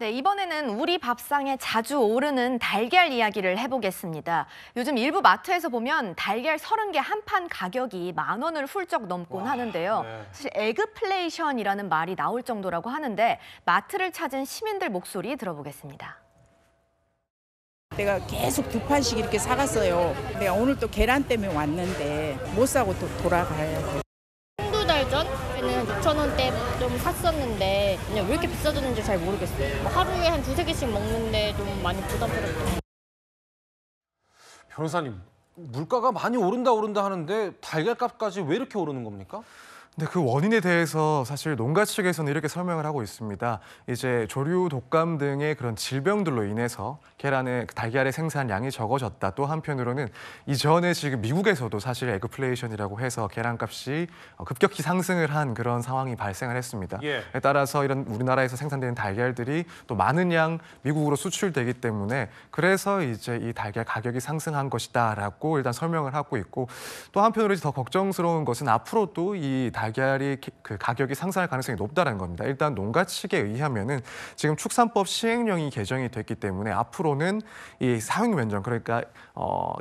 네, 이번에는 우리 밥상에 자주 오르는 달걀 이야기를 해보겠습니다. 요즘 일부 마트에서 보면 달걀 30개 한 판 가격이 10,000원을 훌쩍 넘곤 하는데요. 네. 사실 에그플레이션이라는 말이 나올 정도라고 하는데 마트를 찾은 시민들 목소리 들어보겠습니다. 내가 계속 2판씩 이렇게 사갔어요. 내가 오늘 또 계란 때문에 왔는데 못 사고 또 돌아가야 돼. 한두 달 전에는 6,000원대 좀 샀었는데 그냥 왜 이렇게 비싸졌는지 잘 모르겠어요. 뭐 하루에 한 2~3개씩 먹는데 좀 많이 부담스럽고. 변호사님, 물가가 많이 오른다 하는데 달걀값까지 왜 이렇게 오르는 겁니까? 근데 그 원인에 대해서 사실 농가 측에서는 이렇게 설명을 하고 있습니다. 이제 조류, 독감 등의 그런 질병들로 인해서 달걀의 생산량이 적어졌다. 또 한편으로는 이전에 지금 미국에서도 사실 에그플레이션이라고 해서 계란값이 급격히 상승을 한 그런 상황이 발생을 했습니다. 예. 따라서 이런 우리나라에서 생산되는 달걀들이 또 많은 양 미국으로 수출되기 때문에 그래서 이제 이 달걀 가격이 상승한 것이다라고 일단 설명을 하고 있고, 또 한편으로 더 걱정스러운 것은 앞으로도 이 달걀이 그 가격이 상승할 가능성이 높다는 겁니다. 일단 농가 측에 의하면은 지금 축산법 시행령이 개정이 됐기 때문에 앞으로는 이 사육 면적, 그러니까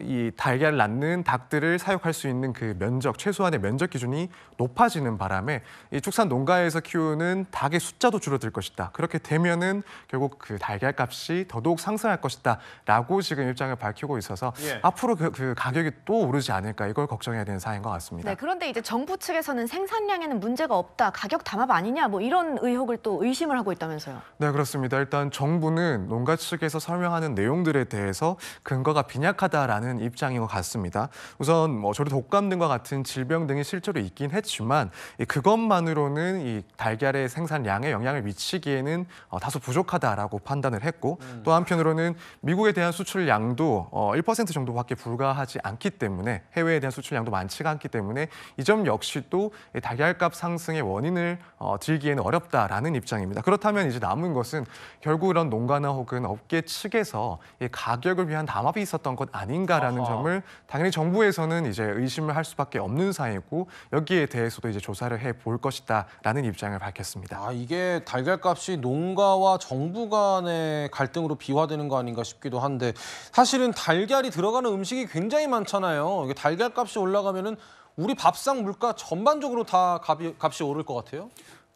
이 달걀을 낳는 닭들을 사육할 수 있는 그 면적, 최소한의 면적 기준이 높아지는 바람에 이 축산 농가에서 키우는 닭의 숫자도 줄어들 것이다. 그렇게 되면은 결국 그 달걀 값이 더더욱 상승할 것이다라고 지금 입장을 밝히고 있어서 예. 앞으로 그 가격이 또 오르지 않을까, 이걸 걱정해야 되는 사안인 것 같습니다. 네, 그런데 이제 정부 측에서는 생산량에는 문제가 없다, 가격 담합 아니냐, 뭐 이런 의혹을 또 의심을 하고 있다면서요. 네, 그렇습니다. 일단 정부는 농가 측에서 설명하는 내용들에 대해서 근거가 빈약하다라는 입장인 것 같습니다. 우선 뭐 조류 독감 등과 같은 질병 등이 실제로 있긴 했지만 그것만으로는 이 달걀의 생산량에 영향을 미치기에는 다소 부족하다라고 판단을 했고, 또 한편으로는 미국에 대한 수출량도 1% 정도밖에 불과하지 않기 때문에, 해외에 대한 수출량도 많지가 않기 때문에 이 점 역시 또 달걀값 상승의 원인을 들기에는 어렵다라는 입장입니다. 그렇다면 이제 남은 것은 결국 이런 농가나 혹은 업계 측에서 이 가격을 위한 담합이 있었던 것 아닌가라는 점을 당연히 정부에서는 이제 의심을 할 수밖에 없는 사이고, 여기에 대해서도 이제 조사를 해볼 것이다라는 입장을 밝혔습니다. 이게 달걀값이 농가와 정부 간의 갈등으로 비화되는 거 아닌가 싶기도 한데, 사실은 달걀이 들어가는 음식이 굉장히 많잖아요. 이게 달걀값이 올라가면은 우리 밥상 물가 전반적으로 다 값이 오를 것 같아요.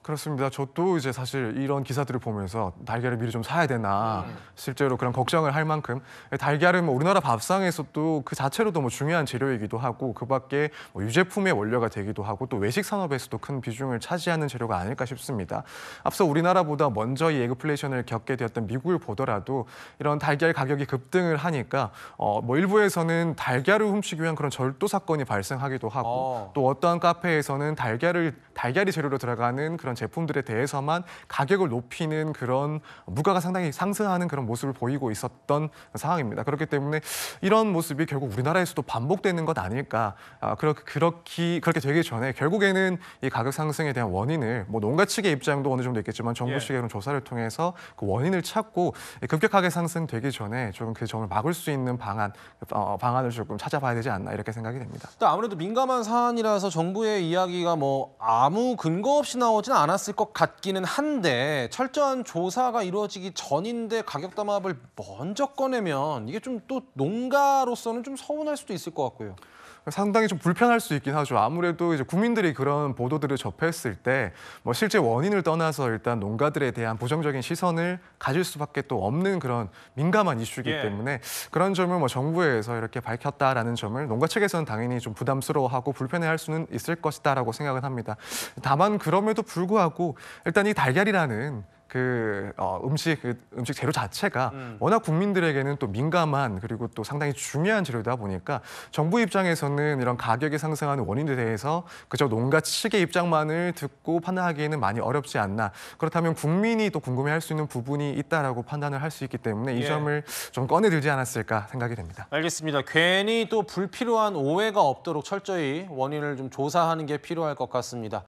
그렇습니다. 저도 이제 사실 이런 기사들을 보면서 달걀을 미리 좀 사야 되나 실제로 그런 걱정을 할 만큼, 달걀은 뭐 우리나라 밥상에서도 그 자체로도 뭐 중요한 재료이기도 하고, 그밖에 뭐 유제품의 원료가 되기도 하고, 또 외식 산업에서도 큰 비중을 차지하는 재료가 아닐까 싶습니다. 앞서 우리나라보다 먼저 이 에그플레이션을 겪게 되었던 미국을 보더라도 이런 달걀 가격이 급등을 하니까 뭐 일부에서는 달걀을 훔치기 위한 그런 절도 사건이 발생하기도 하고, 또 어떠한 카페에서는 달걀이 재료로 들어가는 그런 제품들에 대해서만 가격을 높이는 그런 물가가 상당히 상승하는 그런 모습을 보이고 있었던 상황입니다. 그렇기 때문에 이런 모습이 결국 우리나라에서도 반복되는 것 아닐까. 그렇게 되기 전에 결국에는 이 가격 상승에 대한 원인을 뭐 농가 측의 입장도 어느 정도 있겠지만 정부 측의 그런 조사를 통해서 그 원인을 찾고 급격하게 상승되기 전에 조금 그 점을 막을 수 있는 방안을 조금 찾아봐야 되지 않나, 이렇게 생각이 됩니다. 아무래도 민감한 사안이라서 정부의 이야기가 뭐 아무 근거 없이 나오진 않았을 것 같기는 한데, 철저한 조사가 이루어지기 전인데 가격 담합을 먼저 꺼내면 이게 좀 또 농가로서는 좀 서운할 수도 있을 것 같고요. 상당히 좀 불편할 수 있긴 하죠. 아무래도 이제 국민들이 그런 보도들을 접했을 때 뭐 실제 원인을 떠나서 일단 농가들에 대한 부정적인 시선을 가질 수밖에 또 없는 그런 민감한 이슈이기 때문에 그런 점을 뭐 정부에서 이렇게 밝혔다라는 점을 농가 측에서는 당연히 좀 부담스러워하고 불편해할 수는 있을 것이다라고 생각은 합니다. 다만 그럼에도 불구하고 일단 이 달걀이라는 음식 재료 자체가 워낙 국민들에게는 또 민감한, 그리고 또 상당히 중요한 재료다 보니까 정부 입장에서는 이런 가격이 상승하는 원인에 대해서 그저 농가 측의 입장만을 듣고 판단하기에는 많이 어렵지 않나. 그렇다면 국민이 또 궁금해할 수 있는 부분이 있다라고 판단을 할 수 있기 때문에 이 점을 좀 꺼내들지 않았을까 생각이 됩니다. 알겠습니다. 괜히 또 불필요한 오해가 없도록 철저히 원인을 좀 조사하는 게 필요할 것 같습니다.